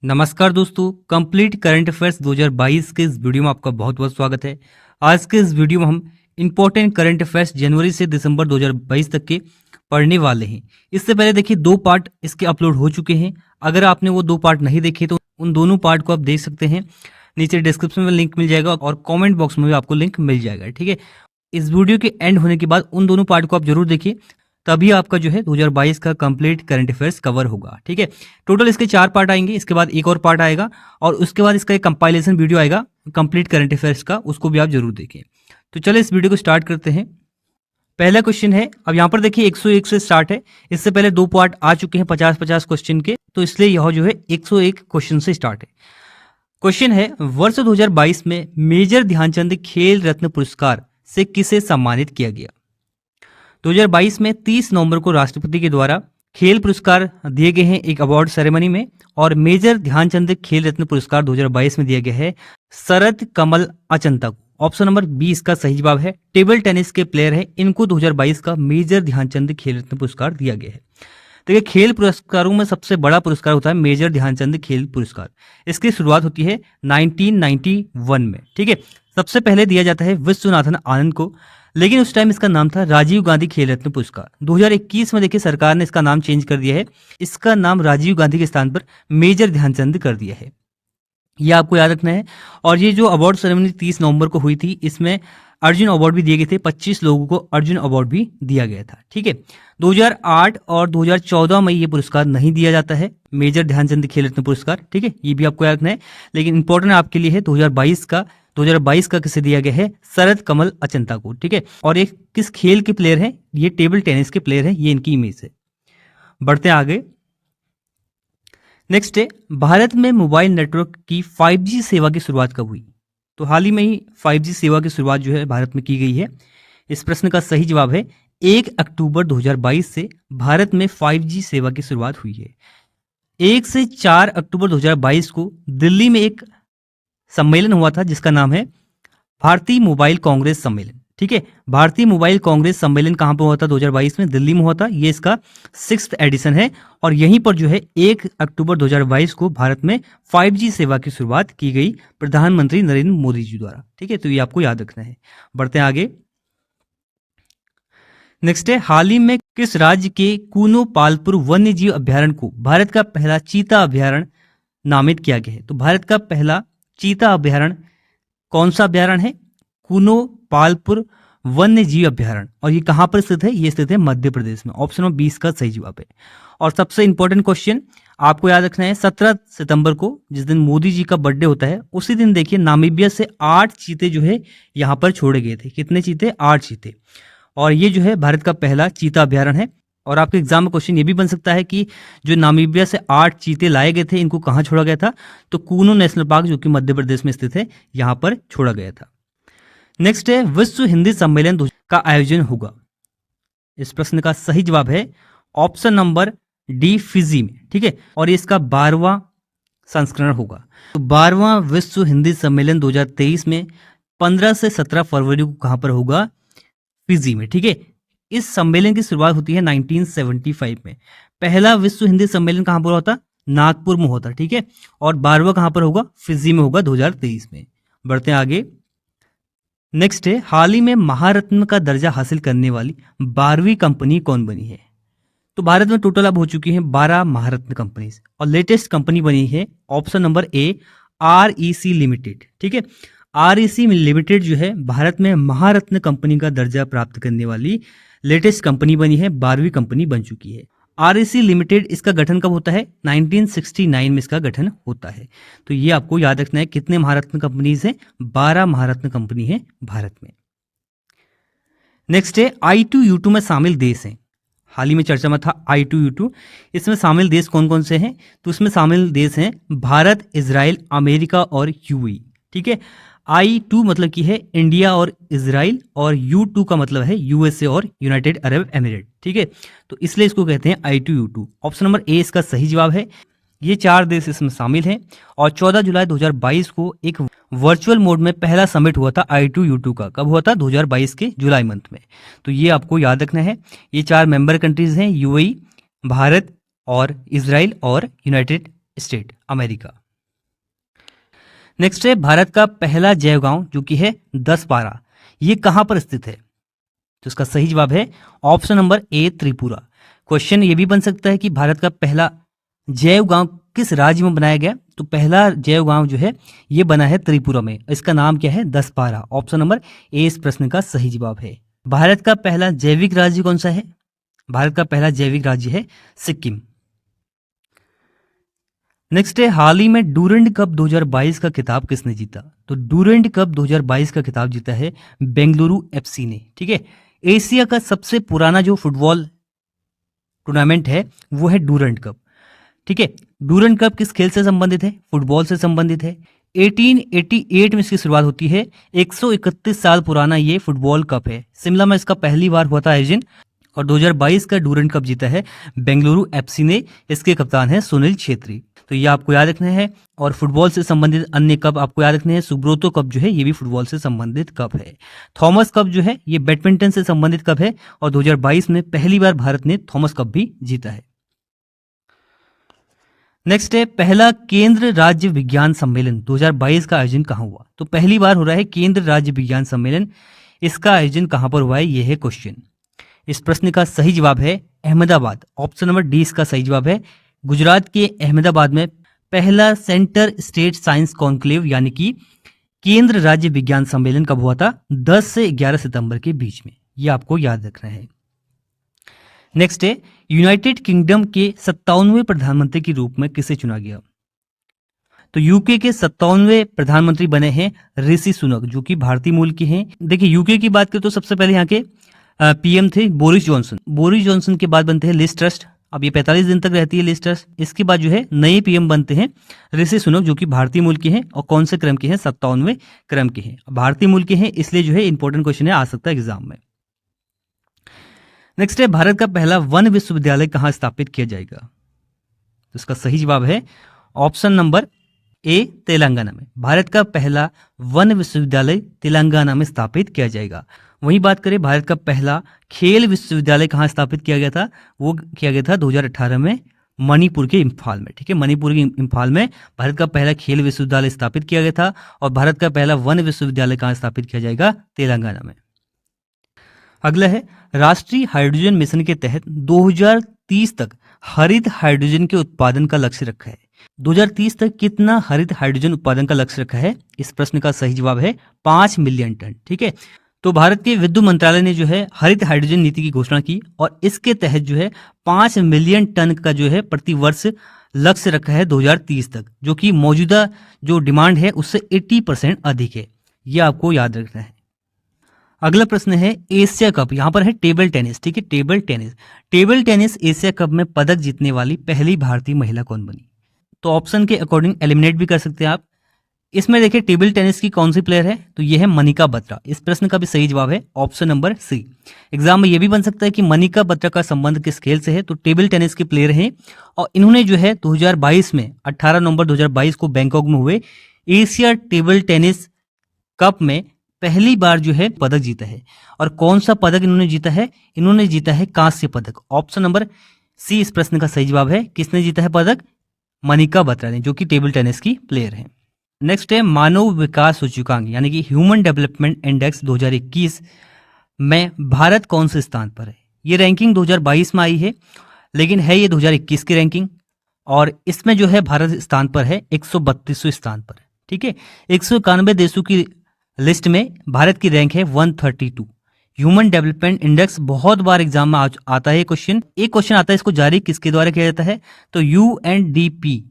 नमस्कार दोस्तों, complete current affairs 2022 के इस वीडियो में आपका बहुत बहुत स्वागत है। आज के इस वीडियो में हम इंपॉर्टेंट करंट अफेयर्स जनवरी से दिसंबर 2022 तक के पढ़ने वाले हैं। इससे पहले देखिए 2 पार्ट इसके अपलोड हो चुके हैं। अगर आपने वो 2 पार्ट नहीं देखे तो उन दोनों पार्ट को आप देख सकते हैं। नीचे डिस्क्रिप्शन में लिंक मिल जाएगा और कॉमेंट बॉक्स में भी आपको लिंक मिल जाएगा। ठीक है, इस वीडियो के एंड होने के बाद उन दोनों पार्ट को आप जरूर देखिए, तभी आपका जो है 2022 का कंप्लीट करंट अफेयर्स कवर होगा। ठीक है, टोटल इसके 4 पार्ट आएंगे, इसके बाद एक और पार्ट आएगा और उसके बाद इसका एक कंपाइलेशन वीडियो आएगा कंप्लीट करंट अफेयर्स का, उसको भी आप जरूर देखें। तो चलिए इस वीडियो को स्टार्ट करते हैं। पहला क्वेश्चन है, अब यहाँ पर देखिए 101 से स्टार्ट है। इससे पहले 2 पार्ट आ चुके हैं 50-50 क्वेश्चन के, तो इसलिए यह जो है 101 क्वेश्चन से स्टार्ट है। क्वेश्चन है, वर्ष 2022 में मेजर ध्यानचंद खेल रत्न पुरस्कार से किसे सम्मानित किया गया? 2022 में 30 नवंबर को राष्ट्रपति के द्वारा खेल पुरस्कार दिए गए हैं एक अवार्ड सेरेमनी में, और मेजर ध्यानचंद खेल रत्न पुरस्कार 2022 में दिया गया है शरद कमल अचंता को। ऑप्शन नंबर 20 का सही जवाब है। टेबल टेनिस के प्लेयर है, इनको 2022 का मेजर ध्यानचंद खेल रत्न पुरस्कार दिया गया है। देखिए, खेल पुरस्कारों में सबसे बड़ा पुरस्कार होता है मेजर ध्यानचंद खेल पुरस्कार। इसकी शुरुआत होती है 1991 में। ठीक है, सबसे पहले दिया जाता है विश्वनाथन आनंद को, लेकिन उस टाइम इसका नाम था राजीव गांधी खेल रत्न पुरस्कार। 2021 में देखिए सरकार ने इसका नाम चेंज कर दिया है, इसका नाम राजीव गांधी के स्थान पर मेजर ध्यानचंद कर दिया है। ये आपको याद रखना है। और ये जो अवार्ड सेरेमनी 30 नवंबर को हुई थी, इसमें अर्जुन अवार्ड भी दिए गए थे, 25 लोगों को अर्जुन अवार्ड भी दिया गया था। ठीक है, 2008 और 2014 में ये पुरस्कार नहीं दिया जाता है, मेजर ध्यानचंद खेल रत्न पुरस्कार। ठीक है, ये भी आपको याद रखना है, लेकिन इंपॉर्टेंट आपके लिए है 2022 का किसे दिया गया है? शरद कमल अचंता को। ठीक है, और एक किस खेल के प्लेयर हैं? ये टेबल टेनिस के प्लेयर हैं, ये इनकी इमेज है। बढ़ते हैं आगे। नेक्स्ट है, भारत में मोबाइल नेटवर्क की 5G सेवा की शुरुआत कब हुई? तो हाल ही में ही 5G सेवा की शुरुआत जो है भारत में की गई है। इस प्रश्न का सही जवाब है 1 अक्टूबर 2022 से भारत में 5G सेवा की शुरुआत हुई है। 1 से 4 अक्टूबर 2022 को दिल्ली में एक सम्मेलन हुआ था जिसका नाम है भारतीय मोबाइल कांग्रेस सम्मेलन। ठीक है, भारतीय मोबाइल कांग्रेस सम्मेलन कहां पर हुआ था? 2022 में दिल्ली में हुआ था। ये इसका 6th एडिशन है और यहीं पर जो है 1 अक्टूबर 2022 को भारत में 5G सेवा की शुरुआत की गई प्रधानमंत्री नरेंद्र मोदी जी द्वारा। ठीक है, तो ये आपको याद रखना है। बढ़ते हैं आगे। नेक्स्ट है, हाल ही में किस राज्य के कूनो पालपुर वन्य जीव अभ्यारण्य को भारत का पहला चीता अभ्यारण्य नामित किया गया है? तो भारत का पहला चीता अभ्यारण्य कौन सा अभ्यारण्य है? कूनो पालपुर वन्य जीव अभ्यारण्य। और ये कहां पर स्थित है? ये स्थित है मध्य प्रदेश में। ऑप्शन नंबर 20 का सही जवाब है। और सबसे इंपॉर्टेंट क्वेश्चन आपको याद रखना है, 17 सितंबर को जिस दिन मोदी जी का बर्थडे होता है, उसी दिन देखिए नामीबिया से 8 चीते जो है यहां पर छोड़े गए थे। कितने चीते? 8 चीते। और ये जो है भारत का पहला चीता अभ्यारण्य है। और आपके एग्जाम में क्वेश्चन ये भी बन सकता है कि जो नामीबिया से 8 चीते लाए गए थे, इनको कहाँ छोड़ा गया था? तो कूनो नेशनल पार्क जो कि मध्य प्रदेश में स्थित है, यहाँ पर छोड़ा गया था। नेक्स्ट है, विश्व हिंदी सम्मेलन का आयोजन होगा? इस प्रश्न का सही जवाब है ऑप्शन नंबर डी, फिजी में। ठीक है, और इसका 12वां संस्करण होगा। तो 12वां विश्व हिंदी सम्मेलन 2023 में 15 से 17 फरवरी को कहां पर होगा? फिजी में। ठीक है, इस सम्मेलन की शुरुआत होती है 1975 में। पहला विश्व हिंदी सम्मेलन कहां पर होता? नागपुर में होता। ठीक है, और 12वां कहां पर होगा? फिजी में होगा 2023 में। बढ़ते हैं आगे। नेक्स्ट है, हाल ही में महारत्न का दर्जा हासिल करने वाली 12वीं कंपनी कौन बनी है? तो भारत में टोटल अब हो चुकी हैं 12 महारत्न कंपनीज, और लेटेस्ट कंपनी बनी है ऑप्शन नंबर ए, REC लिमिटेड। ठीक है, REC लिमिटेड जो है भारत में महारत्न कंपनी का दर्जा प्राप्त करने वाली लेटेस्ट कंपनी बनी है, 12वीं कंपनी बन चुकी है। REC लिमिटेड, इसका गठन कब होता है? 1969 में इसका गठन होता है। तो ये आपको याद रखना है। कितने महारत्न कंपनीज हैं? 12 महारत्न कंपनी है भारत में। नेक्स्ट है, I2U2 में शामिल देश हैं। हाल ही में चर्चा में था I2U2। इसमें शामिल देश कौन कौन से हैं? तो इसमें शामिल देश हैं भारत, इजराइल, अमेरिका और UAE। ठीक है, I2 मतलब की है इंडिया और इजराइल, और U2 का मतलब है USA और यूनाइटेड अरब एमिरेट। ठीक है, तो इसलिए इसको कहते हैं I2U2। ऑप्शन नंबर ए इसका सही जवाब है। ये 4 देश इसमें शामिल हैं। और 14 जुलाई 2022 को एक वर्चुअल मोड में पहला समिट हुआ था I2U2 का। कब हुआ था? 2022 के जुलाई मंथ में। तो ये आपको याद रखना है। ये 4 मेंबर कंट्रीज हैं, UAE, भारत और इजराइल और यूनाइटेड स्टेट अमेरिका। नेक्स्ट है भारत का पहला जैव गांव जो कि है 10 ये कहां पर स्थित है? तो इसका सही जवाब है ऑप्शन नंबर ए त्रिपुरा। क्वेश्चन ये भी बन सकता है कि भारत का पहला जैव गांव किस राज्य में बनाया गया? तो पहला जैव गांव जो है ये बना है त्रिपुरा में। इसका नाम क्या है? 10 ऑप्शन नंबर ए इस प्रश्न का सही जवाब है। भारत का पहला जैविक राज्य कौन सा है? भारत का पहला जैविक राज्य है सिक्किम। नेक्स्ट है हाल ही में डूरंड कप 2022 का खिताब किसने जीता? तो डूरंड कप 2022 का खिताब जीता है बेंगलुरु एफसी ने। ठीक है, एशिया का सबसे पुराना जो फुटबॉल टूर्नामेंट है वो है डूरंड कप। ठीक है, डूरंड कप किस खेल से संबंधित है? फुटबॉल से संबंधित है। 1888 में इसकी शुरुआत होती है। 131 साल पुराना ये फुटबॉल कप है। शिमला में इसका पहली बार हुआ था आयोजन और 2022 का डूरंड कप जीता है बेंगलुरु एफसी ने। इसके कप्तान है सुनील छेत्री। तो ये आपको याद रखना है। और फुटबॉल से संबंधित अन्य कप आपको याद रखने हैं। सुब्रोतो कप जो है ये भी फुटबॉल से संबंधित कप है। थॉमस कप जो है ये बैडमिंटन से संबंधित कप है और 2022 में पहली बार भारत ने थॉमस कप भी जीता है। नेक्स्ट है पहला केंद्र राज्य विज्ञान सम्मेलन 2022 का आयोजन कहां हुआ? तो पहली बार हो रहा है केंद्र राज्य विज्ञान सम्मेलन। इसका आयोजन कहां पर हुआ है? यह है क्वेश्चन। इस प्रश्न का सही जवाब है अहमदाबाद। ऑप्शन नंबर डी इसका सही जवाब है। गुजरात के अहमदाबाद में पहला सेंटर स्टेट साइंस कॉन्क्लेव यानी कि केंद्र राज्य विज्ञान सम्मेलन कब हुआ था? 10 से 11 सितंबर के बीच में। यह आपको याद रखना है। नेक्स्ट है यूनाइटेड किंगडम के 57वें प्रधानमंत्री के रूप में किसे चुना गया? तो यूके के 57वें प्रधानमंत्री बने हैं ऋषि सुनक जो कि भारतीय मूल के हैं। देखिए यूके की बात करें तो सबसे पहले यहाँ के पीएम थे बोरिस जॉनसन। बोरिस जॉनसन के बाद बनते हैं लिज ट्रस। अब ये 45 दिन तक रहती है लिज ट्रस। इसके बाद जो है नए पीएम बनते हैं ऋषि सुनक जो कि भारतीय मूल के हैं और कौन से क्रम के हैं? 57वें क्रम के हैं। भारतीय मूल के हैं इसलिए जो है इंपॉर्टेंट क्वेश्चन है, आ सकता है एग्जाम में। नेक्स्ट है भारत का पहला वन विश्वविद्यालय कहां स्थापित किया जाएगा? तो इसका सही जवाब है ऑप्शन नंबर ए तेलंगाना में। भारत का पहला वन विश्वविद्यालय तेलंगाना में स्थापित किया जाएगा। वहीं बात करें भारत का पहला खेल विश्वविद्यालय कहां स्थापित किया गया था? वो किया गया था 2018 में मणिपुर के इम्फाल में। ठीक है, मणिपुर के इम्फाल में भारत का पहला खेल विश्वविद्यालय स्थापित किया गया था। और भारत का पहला वन विश्वविद्यालय कहां स्थापित किया जाएगा? तेलंगाना में। अगला है राष्ट्रीय हाइड्रोजन मिशन के तहत 2030 तक हरित हाइड्रोजन के उत्पादन का लक्ष्य रखा है। 2030 तक कितना हरित हाइड्रोजन उत्पादन का लक्ष्य रखा है? इस प्रश्न का सही जवाब है 5 मिलियन टन। ठीक है, तो भारत के विद्युत मंत्रालय ने जो है हरित हाइड्रोजन नीति की घोषणा की और इसके तहत जो है 5 मिलियन टन का जो है प्रति वर्ष लक्ष्य रखा है 2030 तक, जो कि मौजूदा जो डिमांड है उससे 80% अधिक है। यह आपको याद रखना है। अगला प्रश्न है एशिया कप। यहां पर है टेबल टेनिस। ठीक है, table tennis. Table tennis Asia cup में पदक जीतने वाली पहली भारतीय महिला कौन बनी? तो ऑप्शन के अकॉर्डिंग एलिमिनेट भी कर सकते हैं आप। इसमें देखिए टेबल टेनिस की कौन सी प्लेयर है? तो यह है मनिका बत्रा। इस प्रश्न का भी सही जवाब है ऑप्शन नंबर सी। एग्जाम में यह भी बन सकता है कि मनिका बत्रा का संबंध किस खेल से है? तो टेबल टेनिस के प्लेयर हैं और इन्होंने जो है 2022 में 18 नवंबर 2022 को बैंकॉक में हुए एशिया टेबल टेनिस कप में पहली बार जो है पदक जीता है। और कौन सा पदक इन्होंने जीता है? इन्होंने जीता है कांस्य पदक। ऑप्शन नंबर सी इस प्रश्न का सही जवाब है। किसने जीता है पदक? मनिका बत्रा ने, जो कि टेबल टेनिस की प्लेयर है। नेक्स्ट है मानव विकास सूचकांक यानी कि ह्यूमन डेवलपमेंट इंडेक्स 2021 में भारत कौन से स्थान पर है? ये रैंकिंग 2022 में आई है लेकिन है ये 2021 की रैंकिंग और इसमें जो है भारत स्थान पर है 132वें स्थान पर। ठीक है, 191 देशों की लिस्ट में भारत की रैंक है 132। ह्यूमन डेवलपमेंट इंडेक्स बहुत बार एग्जाम में आता है क्वेश्चन। एक क्वेश्चन आता है इसको जारी किसके द्वारा किया जाता है? तो यूएनडीपी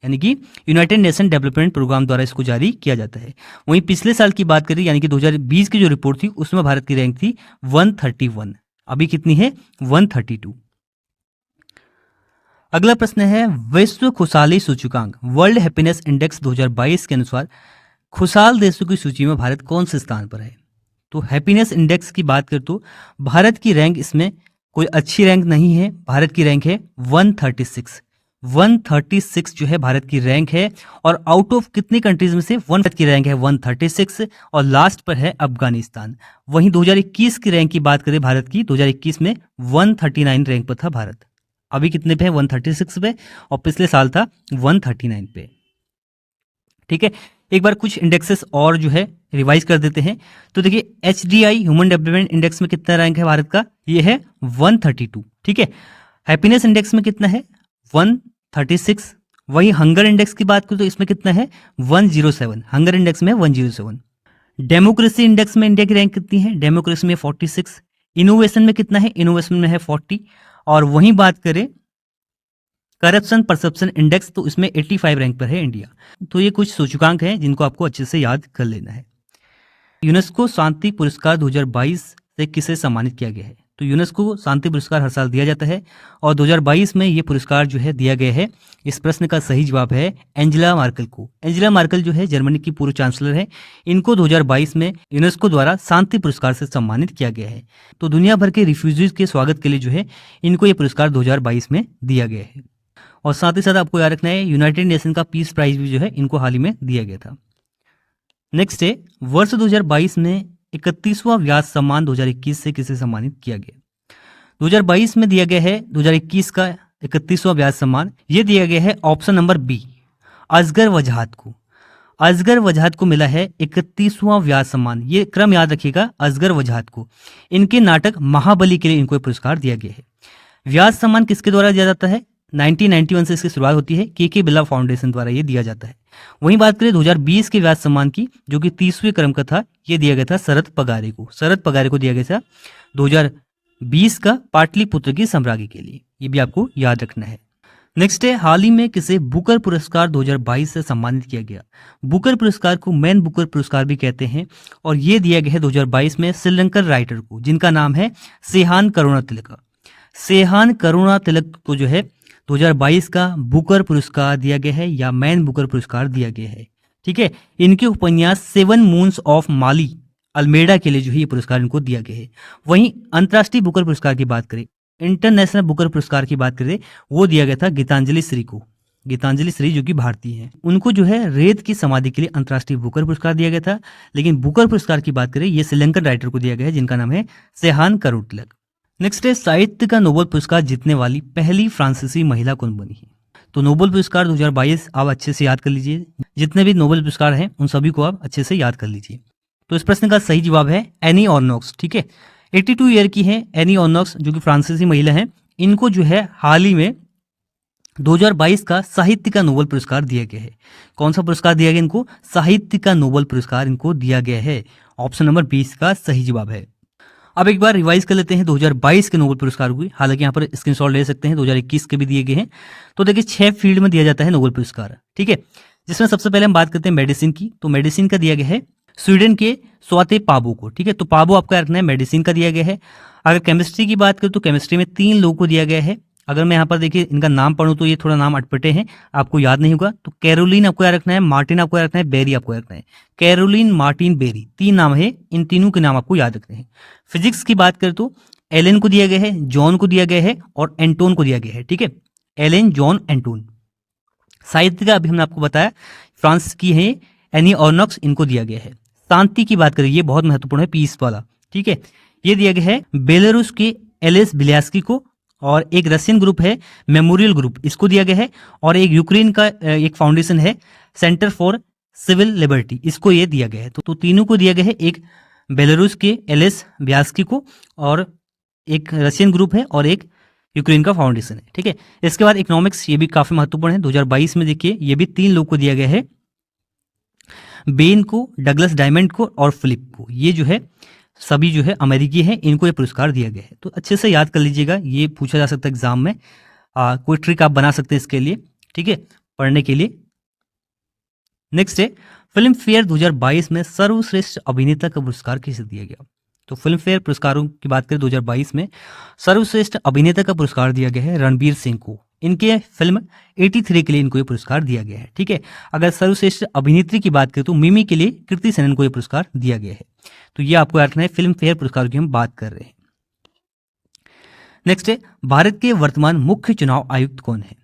यानी कि यूनाइटेड नेशन डेवलपमेंट प्रोग्राम द्वारा इसको जारी किया जाता है। वहीं पिछले साल की बात करें यानी कि 2020 की जो रिपोर्ट थी उसमें भारत की रैंक थी 131। अभी कितनी है? 132। अगला प्रश्न है विश्व खुशहाली सूचकांक वर्ल्ड हैप्पीनेस इंडेक्स 2022 के अनुसार खुशहाल देशों की सूची में भारत कौन से स्थान पर है? तो हैप्पीनेस इंडेक्स की बात करें तो भारत की रैंक इसमें कोई अच्छी रैंक नहीं है। भारत की रैंक है 136। 136 जो है भारत की रैंक है और आउट ऑफ कितनी कंट्रीज में से भारत की रैंक है 136 और लास्ट पर है अफगानिस्तान। वहीं 2021 की रैंक की बात करें भारत की, 2021 में 139 रैंक पर था भारत। अभी कितने पे है, 136 पे, और पिछले साल था 139 पे। ठीक है, एक बार कुछ इंडेक्सेस और जो है रिवाइज कर देते हैं। तो देखिए HDI ह्यूमन डेवलपमेंट इंडेक्स में कितना रैंक है भारत का, ये है 132। ठीक है, हैप्पीनेस इंडेक्स में कितना है, 136। वही हंगर इंडेक्स की बात करूं तो इसमें कितना है, 107, हंगर इंडेक्स में 107। डेमोक्रेसी इंडेक्स में इंडिया की रैंक कितनी है, डेमोक्रेसी में 46। इनोवेशन में कितना है, इनोवेशन में है 40। और वहीं बात करें करप्शन परसेप्शन इंडेक्स, तो इसमें 85 रैंक पर है इंडिया। तो ये कुछ सूचकांक हैं जिनको आपको अच्छे से याद कर लेना है। यूनेस्को शांति पुरस्कार 2022 से किसे सम्मानित किया गया है, तो यूनेस्को शांति पुरस्कार हर साल दिया जाता है और 2022 में ये पुरस्कार जो है दिया गया है। इस प्रश्न का सही जवाब है एंजेला मार्केल को। एंजेला मार्केल जो है जर्मनी की पूर्व चांसलर है, इनको 2022 में यूनेस्को द्वारा शांति पुरस्कार से सम्मानित किया गया है। तो दुनिया भर के रिफ्यूजीज के स्वागत के लिए जो है इनको ये पुरस्कार 2022 में दिया गया है। और साथ ही साथ आपको याद रखना है यूनाइटेड नेशन का पीस प्राइज भी जो है इनको हाल ही में दिया गया था। नेक्स्ट है वर्ष 2022 में 31वां व्यास सम्मान 2021 से किसे सम्मानित किया गया। 2022 में दिया गया है 2021 का 31वां व्यास सम्मान, ये दिया गया है ऑप्शन नंबर बी, असगर वजाहत को। असगर वजाहत को मिला है 31वां व्यास सम्मान, ये क्रम याद रखिएगा, असगर वजाहत को। इनके नाटक महाबली के लिए इनको पुरस्कार दिया गया है। व्यास सम्मान किसके द्वारा दिया जाता है, 1991 से इसकी शुरुआत होती है, के बिरला फाउंडेशन द्वारा ये दिया जाता है। वहीं बात करें 2020 के व्यास सम्मान की, जो कि 30वें क्रम का था, ये दिया गया था शरद पगारे को। शरद पगारे को दिया गया था 2020 का पाटलिपुत्र की साम्राज्ञी के लिए, ये भी आपको याद रखना है। नेक्स्ट है हाल ही में किसे बुकर पुरस्कार 2022 से सम्मानित किया गया। बुकर पुरस्कार को मैन बुकर पुरस्कार भी कहते हैं और ये दिया गया है 2022 में श्रीलंकन राइटर को, जिनका नाम है सेहान करुणातिलक। सेहान करुणातिलक को जो है 2022 का बुकर पुरस्कार दिया गया है या मैन बुकर पुरस्कार दिया गया है। ठीक है, इनके उपन्यास 7 मून्स ऑफ माली अल्मेडा के लिए जो है ये पुरस्कार इनको दिया गया है। वहीं अंतर्राष्ट्रीय बुकर पुरस्कार की बात करें, इंटरनेशनल बुकर पुरस्कार की बात करें, वो दिया गया था गीतांजलि श्री को। गीतांजलि श्री जो कि भारतीय हैं, उनको जो है रेत की समाधि के लिए अंतर्राष्ट्रीय बुकर पुरस्कार दिया गया था। लेकिन बुकर पुरस्कार की बात करें, ये श्रीलंकन राइटर को दिया गया है जिनका नाम है सेहान करुणातिलक। नेक्स्ट है साहित्य का नोबेल पुरस्कार जीतने वाली पहली फ्रांसीसी महिला कौन बनी है। तो नोबेल पुरस्कार 2022 आप अच्छे से याद कर लीजिए, जितने भी नोबेल पुरस्कार हैं उन सभी को आप अच्छे से याद कर लीजिए। तो इस प्रश्न का सही जवाब है एनी ऑर्नोक्स। ठीक है, 82 ईयर की है एनी ऑर्नोक्स, जो कि फ्रांसीसी महिला हैं। इनको जो है हाल ही में 2022 का साहित्य का नोबेल पुरस्कार दिया गया है। कौन सा पुरस्कार दिया गया इनको, साहित्य का नोबेल पुरस्कार इनको दिया गया है। ऑप्शन नंबर 20 का सही जवाब है। अब एक बार रिवाइज कर लेते हैं 2022 के नोबेल पुरस्कार को, हालांकि यहाँ पर स्क्रीनशॉट ले सकते हैं, 2021 के भी दिए गए हैं। तो देखिए 6 फील्ड में दिया जाता है नोबेल पुरस्कार। ठीक है, जिसमें सबसे पहले हम बात करते हैं मेडिसिन की। तो मेडिसिन का दिया गया है स्वीडन के स्वाते पाबो को। ठीक है, तो पाबो आपका रखना है, मेडिसिन का दिया गया है। अगर केमिस्ट्री की बात करें तो केमिस्ट्री में 3 लोगों को दिया गया है। अगर मैं यहाँ पर देखिए इनका नाम पढ़ूं तो ये थोड़ा नाम अटपटे हैं, आपको याद नहीं होगा। तो कैरोलिन आपको याद रखना है, मार्टिन आपको याद रखना है, बेरी आपको याद रखना है। कैरोलिन, मार्टिन, बेरी, 3 नाम है, इन तीनों के नाम आपको याद रखने हैं। फिजिक्स की बात करें तो एलेन को दिया गया है, जॉन को दिया गया है और एंटोन को दिया गया है। ठीक है, एलेन, जॉन, एंटोन। साहित्य का अभी हमने आपको बताया फ्रांस की है एनी ऑर्नोक्स, इनको दिया गया है। शांति की बात करें, ये बहुत महत्वपूर्ण है, पीस वाला। ठीक है, ये दिया गया है बेलारूस के एलेस बिल्यास्की को, और एक रशियन ग्रुप है मेमोरियल ग्रुप, इसको दिया गया है। और एक यूक्रेन का एक फाउंडेशन है सेंटर फॉर सिविल लिबर्टी, इसको ये दिया गया है। तो तीनों को दिया गया है, एक बेलारूस के एलेस बिल्यास्की को, और एक रशियन ग्रुप है, और एक यूक्रेन का फाउंडेशन है। ठीक है, इसके बाद इकोनॉमिक्स, ये भी काफी महत्वपूर्ण है। 2022 में देखिए ये भी 3 लोग को दिया गया है, बेन को, डगलस डायमंड को और फिलिप को। ये जो है सभी जो है अमेरिकी हैं, इनको ये पुरस्कार दिया गया है। तो अच्छे से याद कर लीजिएगा, ये पूछा जा सकता है एग्जाम में, कोई ट्रिक आप बना सकते हैं इसके लिए। ठीक है, पढ़ने के लिए। नेक्स्ट है फिल्म फेयर 2022 में सर्वश्रेष्ठ अभिनेता का पुरस्कार किसे दिया गया। तो फिल्म फेयर पुरस्कारों की बात करें 2022 में सर्वश्रेष्ठ अभिनेता का पुरस्कार दिया गया है रणबीर सिंह को। इनके फिल्म 83 के लिए इनको ये पुरस्कार दिया गया है। ठीक है, अगर सर्वश्रेष्ठ अभिनेत्री की बात करें तो मिमी के लिए कृति सेनन को ये पुरस्कार दिया गया है। तो ये आपको याद रखना है, फिल्म फेयर पुरस्कार की हम बात कर रहे हैं। नेक्स्ट है भारत के वर्तमान मुख्य चुनाव आयुक्त कौन है।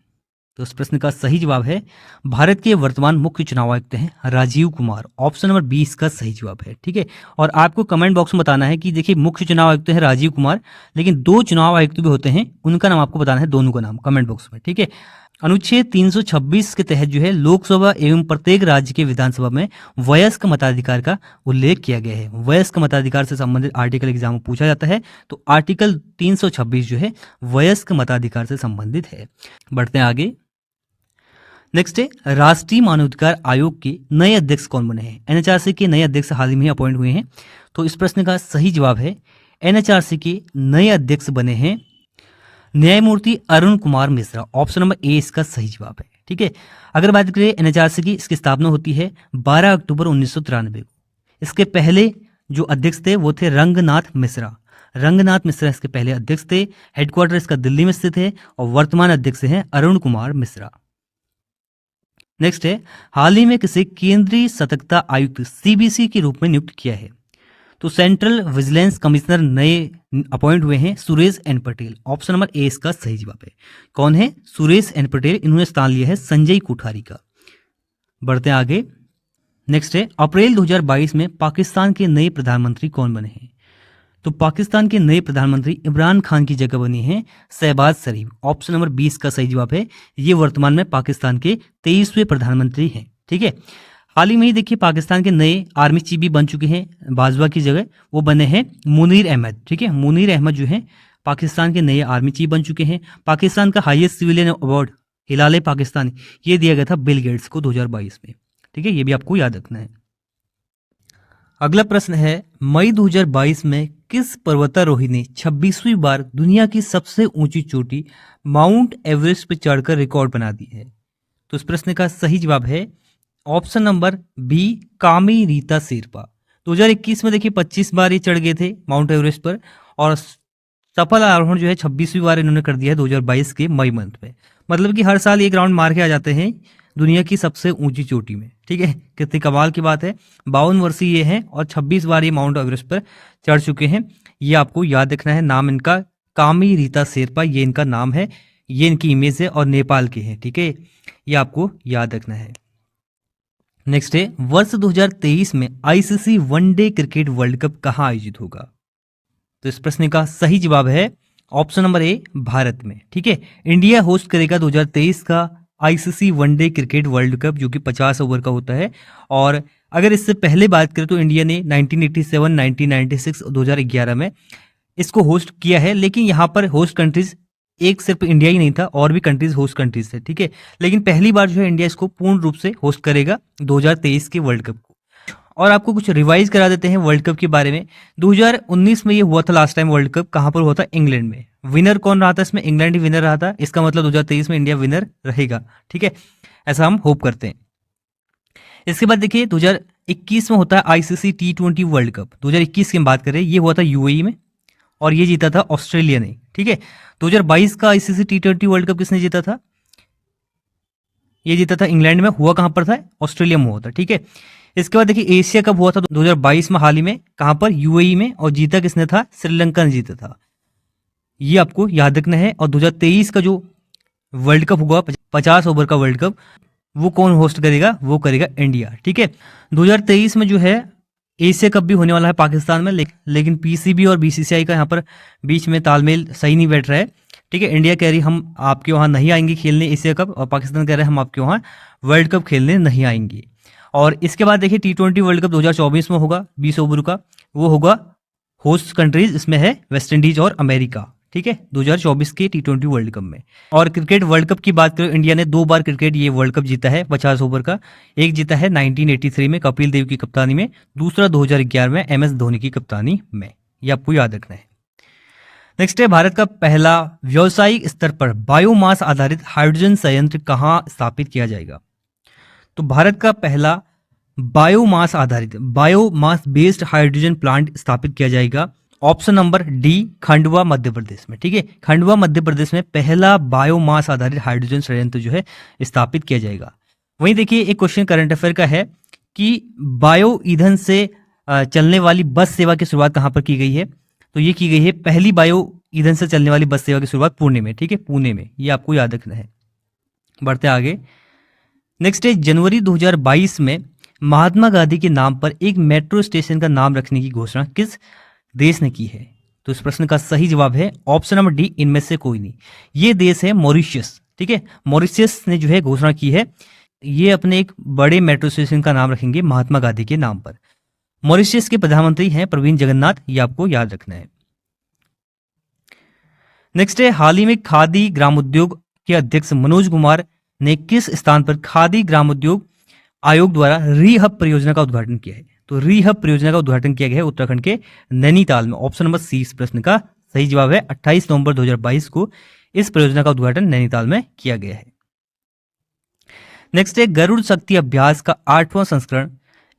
तो इस प्रश्न का सही जवाब है भारत के वर्तमान मुख्य चुनाव आयुक्त हैं राजीव कुमार। ऑप्शन नंबर 20 का सही जवाब है। ठीक है, और आपको कमेंट बॉक्स में बताना है कि देखिए मुख्य चुनाव आयुक्त है राजीव कुमार, लेकिन 2 चुनाव आयुक्त भी होते हैं, उनका नाम आपको बताना है, दोनों का नाम कमेंट बॉक्स में। ठीक है, अनुच्छेद 326 के तहत जो है लोकसभा एवं प्रत्येक राज्य के विधानसभा में वयस्क मताधिकार का उल्लेख किया गया है। वयस्क मताधिकार से संबंधित आर्टिकल एग्जाम में पूछा जाता है, तो आर्टिकल 326 जो है वयस्क मताधिकार से संबंधित है। बढ़ते हैं आगे। नेक्स्ट है राष्ट्रीय मानवाधिकार आयोग के नए अध्यक्ष कौन बने हैं। एनएचआरसी के नए अध्यक्ष हाल ही में अपॉइंट हुए हैं, तो इस प्रश्न का सही जवाब है एनएचआरसी के नए अध्यक्ष बने हैं न्यायमूर्ति Arun Kumar Mishra. Option number A इसका सही जवाब है। ठीक है, अगर बात करें एनएचआरसी की, इसकी स्थापना होती है 12 अक्टूबर 1993 को। इसके पहले जो अध्यक्ष थे वो थे रंगनाथ मिश्रा। रंगनाथ मिश्रा इसके पहले अध्यक्ष थे। हेडक्वार्टर इसका दिल्ली में स्थित है और वर्तमान अध्यक्ष हैं अरुण कुमार मिश्रा। नेक्स्ट है हाल ही में किसे केंद्रीय सतर्कता आयुक्त सीबीसी के रूप में नियुक्त किया है। तो सेंट्रल विजिलेंस कमिश्नर नए अपॉइंट हुए हैं Suresh N Patel. Option number A इसका सही जवाब है। कौन है? सुरेश एन पटेल। इन्होंने स्थान लिया है संजय कोठारी का। बढ़ते हैं आगे। नेक्स्ट है अप्रैल 2022 में पाकिस्तान के नए प्रधानमंत्री कौन बने हैं। तो पाकिस्तान के नए प्रधानमंत्री इमरान खान की जगह बनी है शहबाज शरीफ। ऑप्शन नंबर 20 का सही जवाब है। ये वर्तमान में पाकिस्तान के 23वें प्रधानमंत्री हैं। ठीक है, हाल ही में ही देखिए पाकिस्तान के नए आर्मी चीफ भी बन चुके हैं बाजवा की जगह, वो बने हैं मुनीर अहमद। ठीक है, मुनीर अहमद जो है पाकिस्तान के नए आर्मी चीफ बन चुके हैं। पाकिस्तान का हाईएस्ट सिविलियन अवार्ड हिलाल पाकिस्तान ये दिया गया था बिल गेट्स को 2022 में। ठीक है, ये भी आपको याद रखना है। अगला प्रश्न है मई 2022 में किस पर्वतारोही ने 26वीं बार दुनिया की सबसे ऊंची चोटी माउंट एवरेस्ट पर चढ़कर रिकॉर्ड बना दी है। तो इस प्रश्न का सही जवाब है ऑप्शन नंबर बी कामी रीता शेरपा। 2021 में देखिए 25 बार ये चढ़ गए थे माउंट एवरेस्ट पर, और सफल आरोहण जो है 26वीं बार इन्होंने कर दिया है 2022 के मई मंथ में। मतलब कि हर साल एक राउंड मार के आ जाते हैं दुनिया की सबसे ऊंची चोटी में। ठीक है, कितनी कमाल की बात है। 52 वर्षीय ये हैं और 26 बार ये माउंट एवरेस्ट पर चढ़ चुके हैं। ये आपको याद रखना है। नाम इनका कामी रीता शेरपा, ये इनका नाम है, ये इनकी इमेज है और नेपाल के हैं। ठीक है, ये आपको याद रखना है। नेक्स्ट है वर्ष 2023 में ICC one day cricket world cup कहां आयोजित होगा। तो इस प्रश्न का सही जवाब है ऑप्शन नंबर ए भारत में। ठीक है, इंडिया होस्ट करेगा 2023 का ICC one day cricket world cup, जो कि 50 ओवर का होता है। और अगर इससे पहले बात करें तो इंडिया ने 1987, 1996, 2011 में इसको होस्ट किया है, लेकिन यहाँ पर होस्ट कंट्रीज एक सिर्फ इंडिया ही नहीं था, और भी कंट्रीज होस्ट कंट्रीज थे। ठीक है, लेकिन पहली बार जो है इंडिया इसको पूर्ण रूप से होस्ट करेगा 2023 के वर्ल्ड कप को। और आपको कुछ रिवाइज करा देते हैं वर्ल्ड कप के बारे में। 2019 में ये हुआ था लास्ट टाइम वर्ल्ड कप, कहां पर हुआ था? इंग्लैंड में। विनर कौन रहा था इसमें? इंग्लैंड ही विनर रहा था। इसका मतलब 2023 में इंडिया विनर रहेगा। ठीक है, ऐसा हम होप करते हैं। इसके बाद देखिए 2021 में होता है आईसीसी T20 वर्ल्ड कप। 2021 की हम बात करें, ये हुआ था यूएई में और ये जीता था ऑस्ट्रेलिया ने। ठीक है, 2022 का आईसीसी T20 वर्ल्ड कप किसने जीता था? ये जीता था इंग्लैंड में। हुआ कहां पर था? ऑस्ट्रेलिया में हुआ था। ठीक है, इसके बाद देखिए एशिया कप हुआ था 2022 में हाल ही में, कहां पर? यूएई में, और जीता किसने था? श्रीलंका ने जीता था। ये आपको याद रखना है। और 2023 का जो वर्ल्ड कप होगा 50 ओवर का वर्ल्ड कप, वो कौन होस्ट करेगा? वो करेगा इंडिया। ठीक है, 2023 में जो है एशिया कप भी होने वाला है पाकिस्तान में, लेकिन पीसीबी और बीसीसीआई का यहाँ पर बीच में तालमेल सही नहीं बैठ रहा है। ठीक है, इंडिया कह रही हम आपके वहाँ नहीं आएंगे खेलने एशिया कप, और पाकिस्तान कह रहे हैं हम आपके वहाँ वर्ल्ड कप खेलने नहीं आएंगे। और इसके बाद देखिए T20 वर्ल्ड कप 2024 में होगा 20 ओवर का, वो होगा होस्ट कंट्रीज, इसमें है वेस्ट इंडीज और अमेरिका। ठीक है, 2024 के T20 वर्ल्ड कप में। और क्रिकेट वर्ल्ड कप की बात करें, इंडिया ने 2 बार क्रिकेट ये वर्ल्ड कप जीता है 50 ओवर का। एक जीता है 1983 में कपिल देव की कप्तानी में, दूसरा 2011 में MS धोनी की कप्तानी में। ये आपको याद रखना है। नेक्स्ट है भारत का पहला व्यावसायिक स्तर पर बायोमास आधारित हाइड्रोजन संयंत्र कहाँ स्थापित किया जाएगा। तो भारत का पहला बायोमास आधारित बायोमास बेस्ड हाइड्रोजन प्लांट स्थापित किया जाएगा। Option number D Khandwa Madhya Pradesh में। ठीक है, खंडवा मध्य प्रदेश में पहला बायोमास आधारित हाइड्रोजन संयंत्र जो है स्थापित किया जाएगा। वहीं देखिए एक क्वेश्चन करंट अफेयर का है कि बायो ईंधन से चलने वाली बस सेवा की शुरुआत कहां पर की गई है। तो ये की गई है, पहली बायो ईंधन से चलने वाली बस सेवा की शुरुआत पुणे में। ठीक है, पुणे में, ये आपको याद रखना है। बढ़ते आगे। नेक्स्ट है जनवरी 2022 में महात्मा गांधी के नाम पर एक मेट्रो स्टेशन का नाम रखने की घोषणा किस देश ने की है? तो इस प्रश्न का सही जवाब है ऑप्शन नंबर डी, इनमें से कोई नहीं। ये देश है मॉरिशस। ठीक है, मॉरिशस ने जो है घोषणा की है, ये अपने एक बड़े मेट्रो स्टेशन का नाम रखेंगे महात्मा गांधी के नाम पर। मॉरिशस के प्रधानमंत्री हैं प्रवीण जगन्नाथ, ये आपको याद रखना है। नेक्स्ट है हाल ही में खादी ग्रामोद्योग के अध्यक्ष मनोज कुमार ने किस स्थान पर खादी ग्रामोद्योग आयोग द्वारा रीहब परियोजना का उद्घाटन किया है? तो रीहब परियोजना का उद्घाटन किया गया है उत्तराखंड के नैनीताल में। ऑप्शन नंबर सी इस प्रश्न का सही जवाब है। 28 नवंबर 2022 को इस परियोजना का उद्घाटन नैनीताल में किया गया है। नेक्स्ट है गरुड़ शक्ति अभ्यास का 8वां संस्करण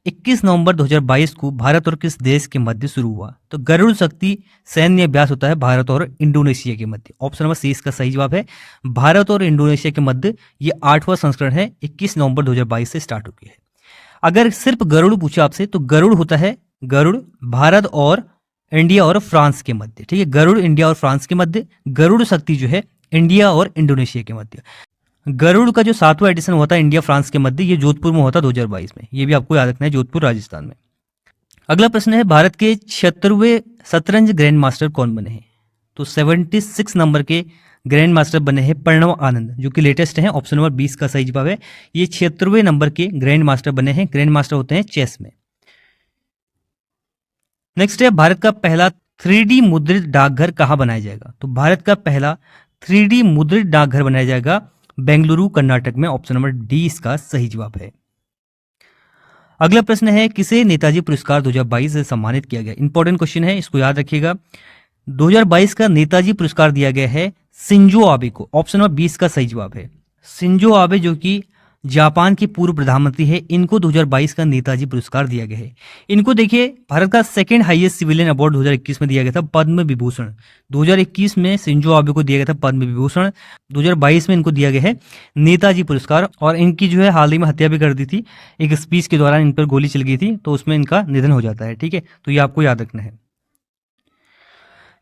21 नवंबर 2022 को भारत और किस देश के मध्य शुरू हुआ? तो गरुड़ शक्ति सैन्य अभ्यास होता है भारत और इंडोनेशिया के मध्य। ऑप्शन नंबर सी इसका सही जवाब है। भारत और इंडोनेशिया के मध्य ये 8वां संस्करण है, 21 नवंबर 2022 से स्टार्ट हो गया है। अगर सिर्फ गरुड़ पूछा आपसे तो गरुड़ होता है गरुड़ भारत और इंडिया और फ्रांस के मध्य। ठीक है, गरुड़ इंडिया और फ्रांस के मध्य, गरुड़ शक्ति जो है इंडिया और इंडोनेशिया के मध्य। गरुड़ का जो 7वां एडिशन हुआ था इंडिया फ्रांस के मध्य, ये जोधपुर में हुआ था 2022 में। ये भी आपको याद रखना है, जोधपुर राजस्थान में। अगला प्रश्न है भारत के 76वें शतरंज ग्रैंड मास्टर कौन बने हैं? तो 76 नंबर के ग्रैंड मास्टर बने हैं प्रणव आनंद, जो कि लेटेस्ट हैं। ऑप्शन नंबर 20 का सही जवाब है। ये 76वें नंबर के ग्रैंड मास्टर बने हैं। ग्रैंड मास्टर होते हैं चेस में। नेक्स्ट है भारत का पहला 3D मुद्रित डाकघर कहाँ बनाया जाएगा? तो भारत का पहला 3D मुद्रित डाकघर बनाया जाएगा बेंगलुरु कर्नाटक में। ऑप्शन नंबर डी इसका सही जवाब है। अगला प्रश्न है किसे नेताजी पुरस्कार 2022 से सम्मानित किया गया? इंपॉर्टेंट क्वेश्चन है, इसको याद रखिएगा। 2022 का नेताजी पुरस्कार दिया गया है शिंजो आबे को। ऑप्शन नंबर 20 का सही जवाब है। शिंजो आबे जो कि जापान के पूर्व प्रधानमंत्री है, इनको 2022 का नेताजी पुरस्कार दिया गया है। इनको देखिए भारत का सेकंड हाईएस्ट सिविलियन अवार्ड 2021 में दिया गया था पद्म विभूषण। 2021 में शिंजो आबे को दिया गया था पद्म विभूषण, 2022 में इनको दिया गया है नेताजी पुरस्कार। और इनकी जो है हाल ही में हत्या भी कर दी थी, एक स्पीच के दौरान इन पर गोली चल गई थी, तो उसमें इनका निधन हो जाता है। ठीक है, तो ये आपको याद रखना है।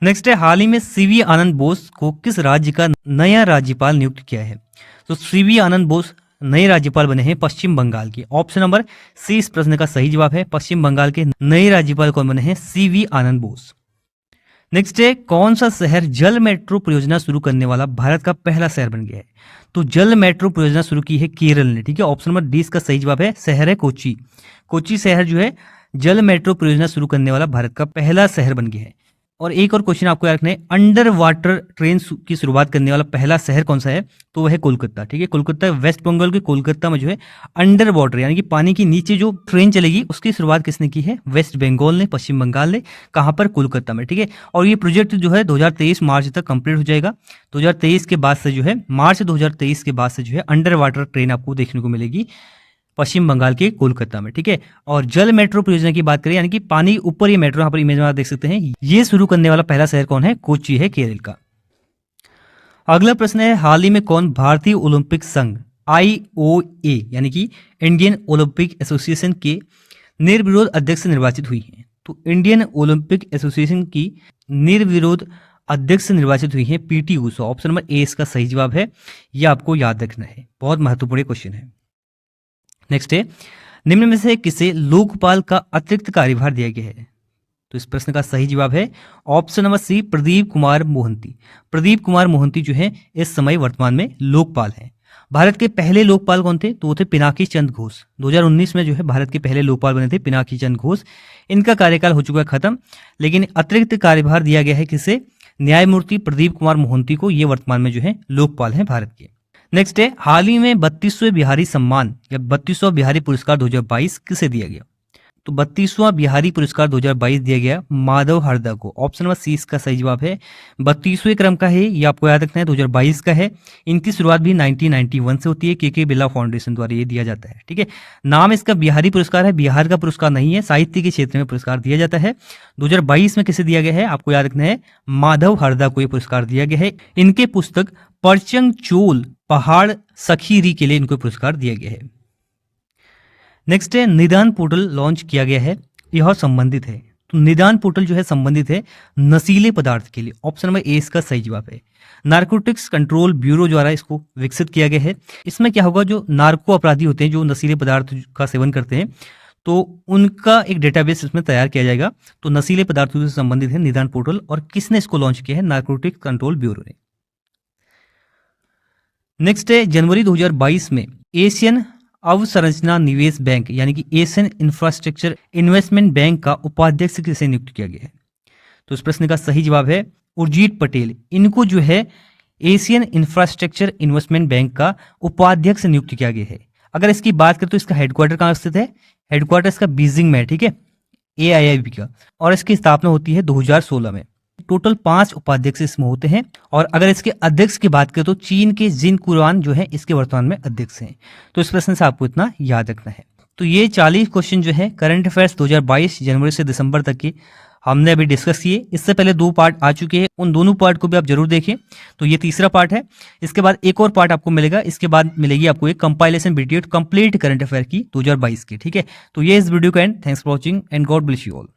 नेक्स्ट है हाल ही में सीवी आनंद बोस को किस राज्य का नया राज्यपाल नियुक्त किया है? तो सीवी आनंद बोस नए राज्यपाल बने हैं पश्चिम बंगाल के। ऑप्शन नंबर सी इस प्रश्न का सही जवाब है। पश्चिम बंगाल के नए राज्यपाल कौन बने हैं? सीवी आनंद बोस। नेक्स्ट है कौन सा शहर जल मेट्रो परियोजना शुरू करने वाला भारत का पहला शहर बन गया है? तो जल मेट्रो परियोजना शुरू की है केरल ने। ठीक है, ऑप्शन नंबर डी इसका सही जवाब है। शहर है कोची। कोची शहर जो है जल मेट्रो परियोजना शुरू करने वाला भारत का पहला शहर बन गया है। और एक और क्वेश्चन आपको याद रखना है, अंडर वाटर ट्रेन की शुरुआत करने वाला पहला शहर कौन सा है? तो वह है कोलकाता। ठीक है, कोलकाता वेस्ट बंगाल के कोलकाता में जो है अंडर वाटर यानी कि पानी के नीचे जो ट्रेन चलेगी उसकी शुरुआत किसने की है? वेस्ट बंगाल ने, पश्चिम बंगाल ने। कहाँ पर? कोलकाता में। ठीक है, और ये प्रोजेक्ट जो है 2023 मार्च तक कंप्लीट हो जाएगा। 2023 के बाद से जो है मार्च 2023 के बाद से जो है अंडर वाटर ट्रेन आपको देखने को मिलेगी पश्चिम बंगाल के कोलकाता में। ठीक है, और जल मेट्रो परियोजना की बात करें यानी कि पानी ऊपर ये मेट्रो यहाँ पर इमेज में आप देख सकते हैं, ये शुरू करने वाला पहला शहर कौन है? कोची है, केरल का। अगला प्रश्न है हाल ही में कौन भारतीय ओलंपिक संघ IOA यानी कि इंडियन ओलंपिक एसोसिएशन के निर्विरोध अध्यक्ष निर्वाचित हुई है? तो इंडियन ओलंपिक एसोसिएशन की निर्विरोध अध्यक्ष निर्वाचित हुई है PT Usha. Option number A इसका सही जवाब है। यह आपको याद रखना है, बहुत महत्वपूर्ण क्वेश्चन है। नेक्स्ट है निम्न में से किसे लोकपाल का अतिरिक्त कार्यभार दिया गया है? तो इस प्रश्न का सही जवाब है option number C Pradeep Kumar Mohanty. Pradeep Kumar Mohanty जो है इस समय वर्तमान में लोकपाल हैं। भारत के पहले लोकपाल कौन थे? तो वो थे पिनाकी चंद्र घोष। 2019 में जो है भारत के पहले लोकपाल बने थे पिनाकी चंद्र घोष। इनका कार्यकाल हो चुका है खत्म, लेकिन अतिरिक्त कार्यभार दिया गया है किसे? न्यायमूर्ति प्रदीप कुमार मोहंती को। ये वर्तमान में जो है लोकपाल हैं भारत के। नेक्स्ट है हाल ही में 32वें बिहारी सम्मान या 32वां बिहारी पुरस्कार 2022 किसे दिया गया? तो 32वां बिहारी पुरस्कार 2022 दिया गया माधव हरदा को। ऑप्शन नंबर सी इसका सही जवाब है। 32वें क्रम का है, ये आपको याद रखना है, 2022 का है। इनकी शुरुआत भी 1991 से होती है, के बिरला फाउंडेशन द्वारा ये दिया जाता है। ठीक है, नाम इसका बिहारी पुरस्कार है, बिहार का पुरस्कार नहीं है, साहित्य के क्षेत्र में पुरस्कार दिया जाता है। 2022 में किसे दिया गया है? आपको याद रखना है, माधव हरदा को ये पुरस्कार दिया गया है। इनके पुस्तक परचंग चोल पहाड़ सखीरी के लिए इनको पुरस्कार दिया गया है। नेक्स्ट है निदान पोर्टल लॉन्च किया गया है, यह संबंधित है। तो निदान पोर्टल जो है संबंधित है नशीले पदार्थ के लिए। ऑप्शन नंबर ए इसका सही जवाब है। नारकोटिक्स कंट्रोल ब्यूरो द्वारा इसको विकसित किया गया है। इसमें क्या होगा, जो नार्को अपराधी होते हैं जो नशीले पदार्थ का सेवन करते हैं, तो उनका एक डेटाबेस इसमें तैयार किया जाएगा। तो नशीले पदार्थों से संबंधित है निदान पोर्टल, और किसने इसको लॉन्च किया है, नारकोटिक्स कंट्रोल ब्यूरो ने। नेक्स्ट है जनवरी 2022 में एशियन अवसंरचना निवेश बैंक यानी कि एशियन इंफ्रास्ट्रक्चर इन्वेस्टमेंट बैंक का उपाध्यक्ष किसे नियुक्त किया गया है। तो इस प्रश्न का सही जवाब है उर्जित पटेल। इनको जो है एशियन इंफ्रास्ट्रक्चर इन्वेस्टमेंट बैंक का उपाध्यक्ष नियुक्त किया गया है। अगर इसकी बात करें तो इसका हेडक्वार्टर कहाँ स्थित है, हेडक्वार्टर इसका बीजिंग में है, ठीक है, AIIB का, और इसकी स्थापना होती है 2016 में। टोटल 5 उपाध्यक्ष इसमें होते हैं, और अगर इसके अध्यक्ष की बात करें तो चीन के जिन कुरान जो है इसके वर्तमान में अध्यक्ष हैं। तो इस प्रश्न से आपको इतना याद रखना है। तो ये 40 क्वेश्चन जो है करंट अफेयर्स 2022 जनवरी से दिसंबर तक के हमने अभी डिस्कस किए। इससे पहले 2 पार्ट आ चुके हैं, उन दोनों पार्ट को भी आप जरूर देखें। तो ये तीसरा पार्ट है। इसके बाद एक और पार्ट आपको मिलेगा, इसके बाद मिलेगी आपको एक compilation video complete current affair की 2022 की, ठीक है। तो ये इस वीडियो का and. Thanks for watching and God bless you all.